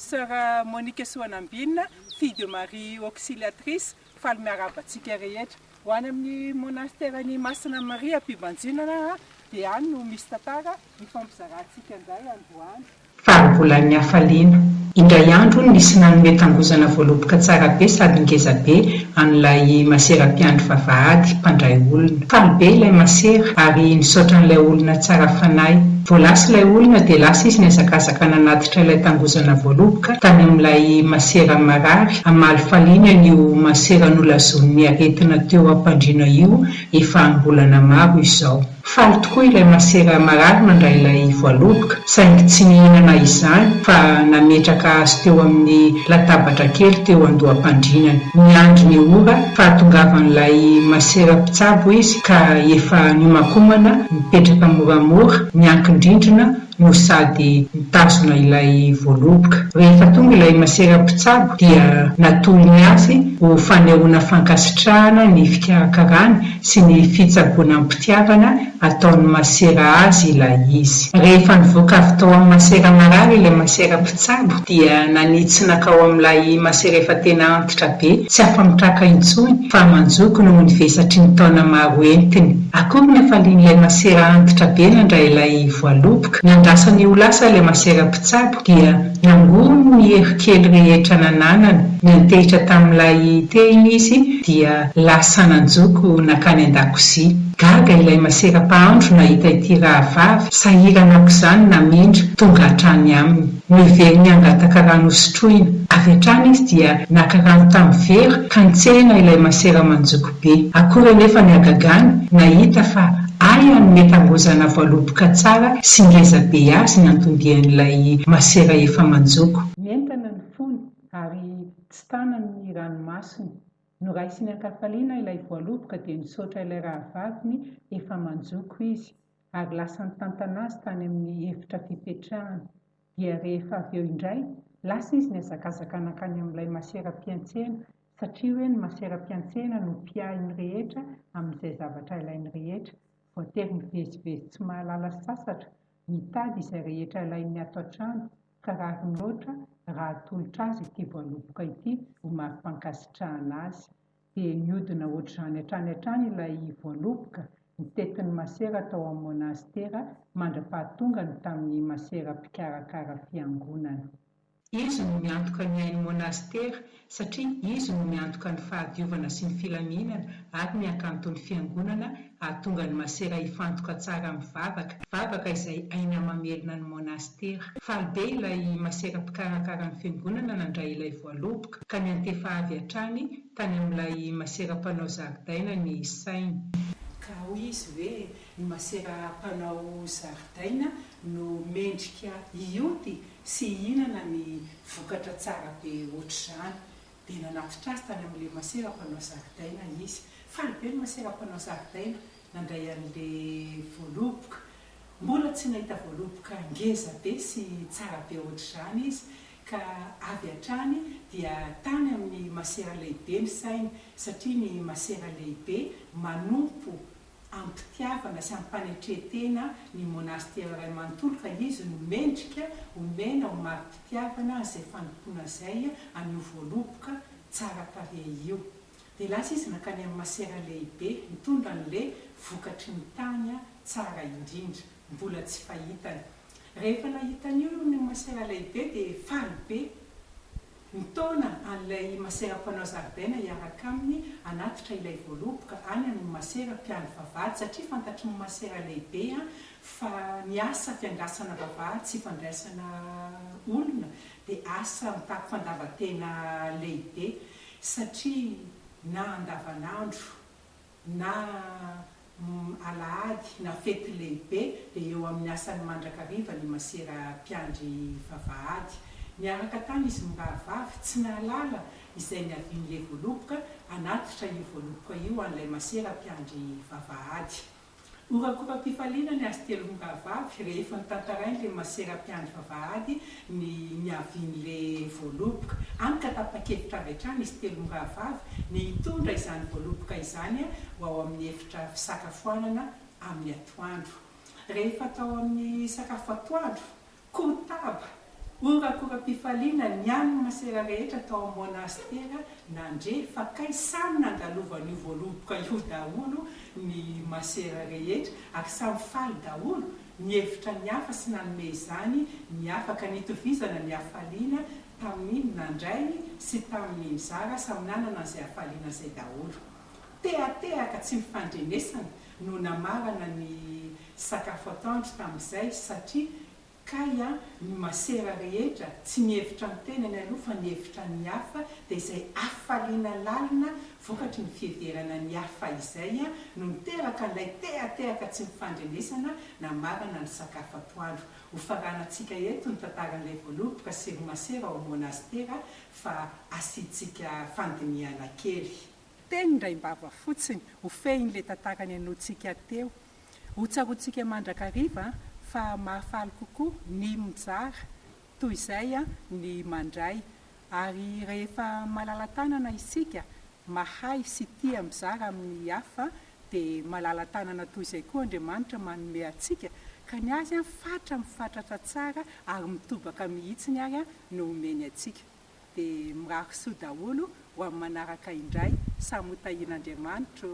Sœur Monique Soanambina, fille de Marie Auxiliatrice, faly miarabantsika rehetra. Ho any amin'ny monastèren'i Masina Maria Ampibanjinana dia any no misy tantara ny fampizarantsika indray androany. Fahabolan'ny hafaliana. Indray andro nisy nanome tangozana voaloboka tsara be sady ngeza be an'ilay maseram-piandro vavahady mpandray olona. Faly be ilay masera ary nisaotra an'ilay olona tsara fanahy. Voalasy ilay olona dia lasa izy niazakazaka nanatitra ilay tangozana voaloboka tany amin'ilay masera marary amaly faliana io masera nolazon'ny aretina teo ampandrina io efa ambolana maro izao. Faly tokoa ilay masera marary mandray ilay voaloboka saingy tsy nihinana izany fa nametraka azy teo amin'ny latabatra kely teo andoham-pandrinany. Niandry ny ora fahatongavan'ilay masera mpitsabo izy ka efa niomakomana mipetraka moramora miankin-drindrina no sady mitazona ilay voaloboka. Rehefa tonga ilay masera mpitsabo dia natolony azy ho fanehoana fankasitrahana ny fikarakarany sy ny fitsaboana mpitiavana ataon'ny masera azy ilay izy. Rehefa nivoaka avy tao amin'ny masera marary ilay masera mpitsabo dia nanitsy nakao amin'ilay masera efa tena antitra be, tsy afa-mitraka intsony fa manjoko noho ny vesatry ny taona maro entiny. Akory ny hafalian'ilay masera antitra be nandray ilay voaloboka. Nandrasany ho lasa ilay masera mpitsabo dia nangono ny herikely rehetra nananana. Nantehitra tamin'ilay teny izy dia lasa nanjoko nakany an-dakozia. Gaga ilay masera mpahandro nahita ity rahavavy, sahirana aok'izany namindra tonga hatrany aminy. Miveriny angataka rano hosotroina. Avy hatrany izy dia naka rano tamin'ny vera ka nitsehina ilay masera manjoko be. Akory anefa ny agagany nahita fa aya ny tangozana voaloboka tsara sy ngeza be azy nantondian'ilay masera efa manjoko. Mentana ny fony ary tsy tanany ny ranomasina. No raisiny ankafaliana ilay voaloboka dia nisaotra ilay rahavaviny efa manjoko izy ary lasa nitantana azy tany amin'ny efitra fipetrahana. Dia rehefa avy eo indray lasa izy niazakazaka nakany amin'ilay maseram-piantsena satria hoe ny maseram-piantsena no mpiahiny rehetra amin'izay zavatra ilainy rehetra. Voatery mivezivezy tsy mahalala sasatra, mitady izay rehetra ilainy ato an-trano ka raha loatra raha tolotra azy ity voaloboka ity ho marim-pankasitrahana azy. Dia niodina ohatr'izany hatrany ilay voaloboka, nitetin'ny masera tao amin'ny monastera mandra-pahatongany tamin'ny masera mpikarakara fiangonana. Izy no miantoka ny ain'ny monastera satria izy no miantoka ny fahadiovana sy ny filaminana ary miakanto ny fiangonana ahatonga ny masera hifantoka tsara mivavaka, vavaka izay aina mamelona ny monastera. Faly be ilay masera mpikarakara ny fiangonana nandray ilay voaloboka ka niantefa avy hatrany tany amin'ilay masera mpanao zaridaina ny sainy. Ka hoy izy hoe ny masera mpanao zaridaina no mendrika ioty sy hihinana ny vokatra tsara be ohatr'izany. Dia nanafitra azy tany amin'ilay masera mpanao zaridaina izy. Faly be ny masera mpanao zaridaina nandray an'ilay voaloboka. Mbola tsy nahita voaloboka ngeza be sy tsara be ohatr'izany izy ka avy hatrany dia tany amin'ny masera lehibe ny sainy satria ny masera lehibe manompo ampitiavana sy ampanetretena ny monastera iray manontolo ka izy no mendrika omena ho mari-pitiavana izay fanompoana izay an'io voaloboka tsara tarehy io. Dia lasa izy nakany amin'ny masera lehibe mitondra an'ilay vokatry ny tany tsara indrindra mbola tsy fahitany. Rehefa nahitan'io ny masera lehibe dia faly be. Nitaona an'ilay masera mpanao zaridaina hiaraka aminy anatitra ilay voaloboka any amin'ny masera mpiandro vavahady satria fantatry ny masera lehibe fa ny asa fiandrasana vavahady sy fandraisana olona dia asa mitaky fandavan-tena lehibe satria na andavanandro na alahady na fety lehibe dia eo amin'ny asany mandrakariva ny masera mpiandry vavahady. Niaraka tany izy mirahavavy tsy nahalala izay niavian'ilay voaloboka anatitra io voaloboka io an'ilay masera mpiandry vavahady. Orakora-pifaliana ny azy telo mirahavavy rehefa nitantarain'ilay masera mpiandry vavahady ny niavian'ilay voaloboka. Any ka tapa-kevitra avy hatrany izy telo mirahavavy ny hitondra izany voaloboka izany ho ao amin'ny efitra fisakafoanana amin'ny atoandro. Rehefa tao amin'ny sakafo atoandro, kotaba orakoram-pifaliana ny aniny masera rehetra tao monastera nandre fa kay samy nandalovany voaloboka io daholo ny masera rehetra ary samy faly daholo nyhevitra ny hafa sy nanome izany ny afaka nitovizana ny hafaliana tamin'ny nandray sy tamin'ny mizara samy nanana izay hafaliana izay daholo tehatehaka tsy mifandrenesana no namarana ny sakafo atoandro tamin'izay satria kay a ny masera rehetra tsy nihevitra ny tenany aloha fa nihevitra ny hafa dia izay hafaliana lalina vokatry ny fiheverana ny hafa izay a no niteraka n'ilay tehatehaka tsy mifandrenesana namarana ny sakafo atoandro ho faranantsika eto ny tantaran'ilay voaloboka sy masera ao monastera fa asiantsika fandiniana kely teny ndray mbava fotsiny ho fehin'ilay tantarany anoantsika teo ho tsaroantsika mandrakariva fa mahafaly kokoa ny mizara toy izay a ny mandray ary rehefa malala tanana isika mahay sy tia mizara amin'ny hafa dia malala tanana toy izay koa Andriamanitra manome antsika ka ny azy a fatra mifatratra tsara ary mitobaka mihitsiny ary a no omeny antsika dia mirary soa daholo ho amin'ny manaraka indray samy hotahian'Andriamanitra